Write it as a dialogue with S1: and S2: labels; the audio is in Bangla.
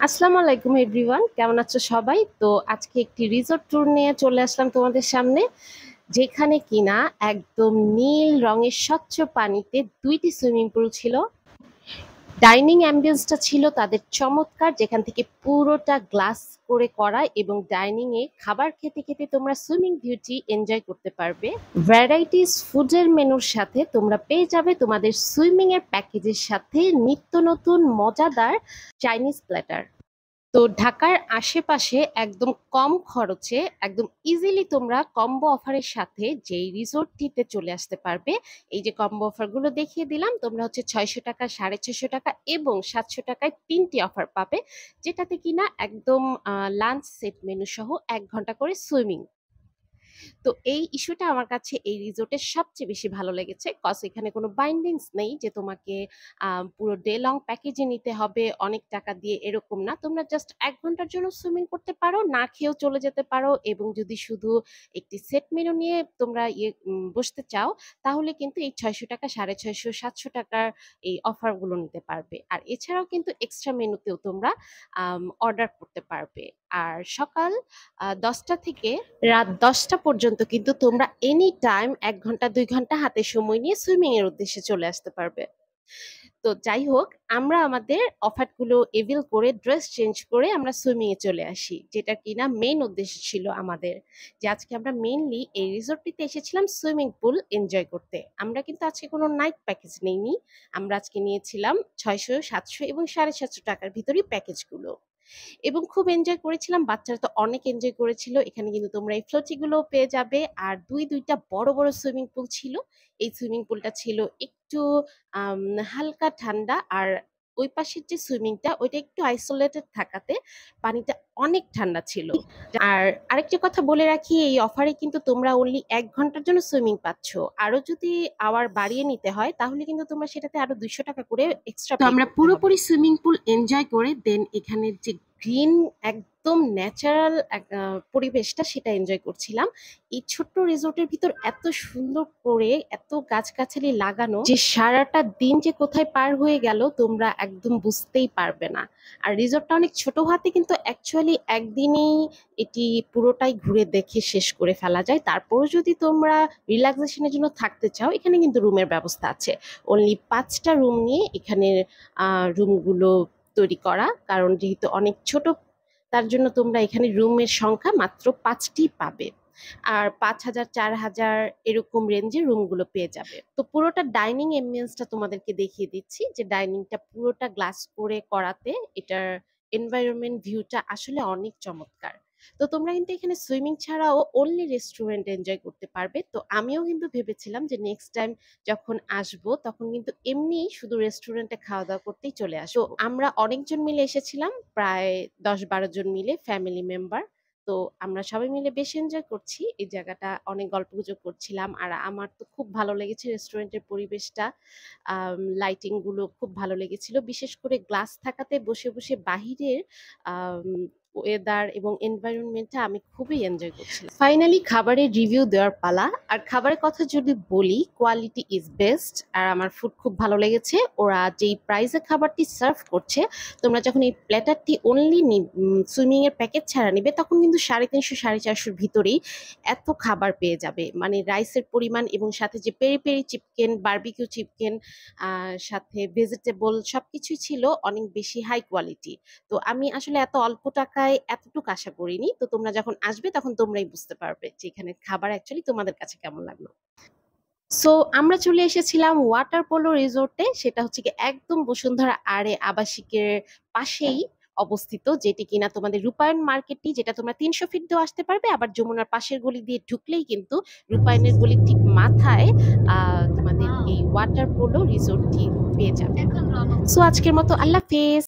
S1: আসসালামু আলাইকুম এভরিওয়ান, কেমন আছো সবাই? তো আজকে একটি রিসোর্ট ট্যুর নিয়ে চলে আসলাম তোমাদের সামনে, যেখানে কিনা একদম নীল রঙের স্বচ্ছ পানিতে 2টি সুইমিং পুল ছিল। ডাইনিং অ্যাম্বিয়েন্সটা ছিল তাদের চমৎকার, যেখান থেকে পুরোটা গ্লাস করে করা, এবং ডাইনিং এ খাবার খেতে খেতে তোমরা সুইমিং ভিউটি এনজয় করতে পারবে। ভ্যারাইটিস ফুডের মেনুর সাথে তোমরা পেয়ে যাবে তোমাদের সুইমিং এর প্যাকেজের সাথে নিত্য নতুন মজাদার চাইনিজ প্ল্যাটার। তো ঢাকার আশেপাশে একদম কম খরচে একদম ইজিলি তোমরা কম্বো অফারের সাথে যেই রিসোর্টটিতে চলে আসতে পারবে। এই যে কম্বো অফারগুলো দেখিয়ে দিলাম, তোমরা হচ্ছে 600 টাকা, 650 টাকা এবং 700 টাকায় 3টি অফার পাবে, যেটাতে কিনা একদম লাঞ্চ সেট মেনু সহ 1 ঘন্টা করে সুইমিং। তো এই ইস্যুটা আমার কাছে এই রিসোর্টের সবচেয়ে বেশি ভালো লেগেছে, কজ এখানে কোনো বাইন্ডিংস নেই যে তোমাকে পুরো ডে লং প্যাকেজে নিতে হবে অনেক টাকা দিয়ে, এরকম না। তোমরা জাস্ট 1 ঘন্টার জন্য সুইমিং করতে পারো, না খেয়েও চলে যেতে পারো, এবং যদি শুধু একটি সেট মেনু নিয়ে তোমরা বসতে চাও, তাহলে কিন্তু এই 600 টাকা, 650, 700 টাকার এই অফারগুলো নিতে পারবে। আর এছাড়াও কিন্তু এক্সট্রা মেনুতেও তোমরা অর্ডার করতে পারবে। আর সকাল 10টা থেকে রাত 10টা পর্যন্ত কিন্তু তোমরা এনি টাইম 1 ঘন্টা 2 ঘন্টা হাতে সময় নিয়ে সুইমিং এর উদ্দেশ্যে চলে আসতে পারবে। তো যাই হোক, আমরা আমাদের অফারগুলো এভিল করে ড্রেস চেঞ্জ করে আমরা সুইমিং এ চলে আসি, যেটা কিনা মেইন উদ্দেশ্য ছিল আমাদের, যে আজকে আমরা মেইনলি এই রিসোর্টটিতে এসেছিলাম সুইমিং পুল এনজয় করতে। আমরা কিন্তু আজকে কোনো নাইট প্যাকেজ নেইনি, আমরা আজকে নিয়েছিলাম 600, 700 এবং 750 টাকার ভিতরে প্যাকেজগুলো, এবং খুব এনজয় করেছিলাম। বাচ্চারা তো অনেক এনজয় করেছিল। এখানে কিন্তু তোমরা এই ফ্লোটি গুলো পেয়ে যাবে, আর দুইটা বড় বড় সুইমিং পুল ছিল। এই সুইমিং পুলটা ছিল একটু হালকা ঠান্ডা, আর ওই পাশের যে সুইমিংটা ওইটা একটু আইসোলেটেড থাকাতে পানিটা অনেক ঠান্ডা ছিল। আর আরেকটা কথা বলে রাখি, এই অফারে কিন্তু তোমরা অনলি 1 ঘন্টার জন্য সুইমিং পাচ্ছ। আরো যদি আওয়ার বাড়িয়ে নিতে হয়, তাহলে কিন্তু তোমরা সেটাতে আরো 200 টাকা করে এক্সট্রা। তো আমরা পুরোপুরি সুইমিং পুল এনজয় করে দেন এখানের যে গ্রিন, একদম ন্যাচারাল পরিবেশটা, সেটা এনজয় করছিলাম। এই ছোট্ট রিসোর্টের ভিতর এত সুন্দর করে এত গাছগাছালি লাগানো, যে সারাটা দিন যে কোথায় পার হয়ে গেল তোমরা একদম বুঝতেই পারবে না। আর রিসোর্টটা অনেক ছোট হাতে কিন্তু অ্যাকচুয়ালি একদিনেই এটি পুরোটাই ঘুরে দেখে শেষ করে ফেলা যায়। তারপরও যদি তোমরা রিল্যাক্সেশনের জন্য থাকতে চাও, এখানে কিন্তু রুমের ব্যবস্থা আছে। অনলি 5টা রুম নিয়ে এখানে রুমগুলো তৈরি করা, কারণ যেহেতু অনেক ছোট, তার জন্য তোমরা এখানে রুমের সংখ্যা মাত্র 5টি পাবে। আর 5,000, 4,000 এরকম রেঞ্জে রুমগুলো পেয়ে যাবে। তো পুরোটা ডাইনিং এম্বিয়েন্সটা তোমাদেরকে দেখিয়ে দিচ্ছি, যে ডাইনিংটা পুরোটা গ্লাস করে করাতে এটার এনভায়রনমেন্ট ভিউটা আসলে অনেক চমৎকার। তো তোমরা কিন্তু এখানে সুইমিং ছাড়াও অনলি রেস্টুরেন্ট এনজয় করতে পারবে। তো আমিও কিন্তু ভেবেছিলাম যে নেক্সট টাইম যখন আসবো তখন কিন্তু এমনি শুধু রেস্টুরেন্টে খাওয়া দাওয়া করতেই চলে আসবো। তো আমরা অনেকজন মিলে এসেছিলাম, প্রায় 10-12 জন মিলে, ফ্যামিলি মেম্বার। তো আমরা সবাই মিলে বেশ এনজয় করছি এই জায়গাটা, অনেক গল্পগুজব করছিলাম। আর আমার তো খুব ভালো লেগেছে রেস্টুরেন্টের পরিবেশটা, লাইটিং গুলো খুব ভালো লেগেছিল, বিশেষ করে গ্লাস থাকাতে বসে বসে বাহিরের ওয়েদার এবং এনভায়রনমেন্টটা আমি খুবই এনজয় করছিলাম। ফাইনালি খাবারের রিভিউ দেওয়ার পালা। আর খাবারের কথা যদি বলি, কোয়ালিটি ইজ বেস্ট, আর আমার ফুড খুব ভালো লেগেছে। ওরা যেই প্রাইসে খাবারটি সার্ভ করছে, তোমরা যখন এই প্ল্যাটারটি অনলি সুইমিং এর প্যাকেজ ছাড়া নিবে, তখন কিন্তু 350, 450 ভিতরেই এত খাবার পেয়ে যাবে। মানে রাইসের পরিমাণ এবং সাথে যে peri peri chicken, barbecue chicken, সাথে ভেজিটেবল সবকিছুই ছিল অনেক বেশি হাই কোয়ালিটি। তো আমি আসলে এত অল্প টাকায় এতটুকু আশা করিনি। তো তোমরা যখন আসবে তখন তোমরাই বুঝতে পারবে যে এখানে খাবার অ্যাকচুয়ালি তোমাদের কাছে কেমন লাগলো। সো আমরা চলে এসেছিলাম ওয়াটার পোলো রিসোর্টে, সেটা হচ্ছে কি একদম বসুন্ধরা আড়ে আবাসিকের পাশেই অবস্থিত, যেটি কিনা তোমাদের রূপায়ণ মার্কেটটি, যেটা তোমরা 300 ফিট দিয়েও আসতে পারবে, আবার যমুনার পাশের গলি দিয়ে ঢুকলেই কিন্তু রূপায়ণের গলির ঠিক মাথায় তোমাদের এই ওয়াটার পোলো রিসোর্টটি পেয়ে যাবে। সো আজকের মতো আল্লাহ হাফেজ।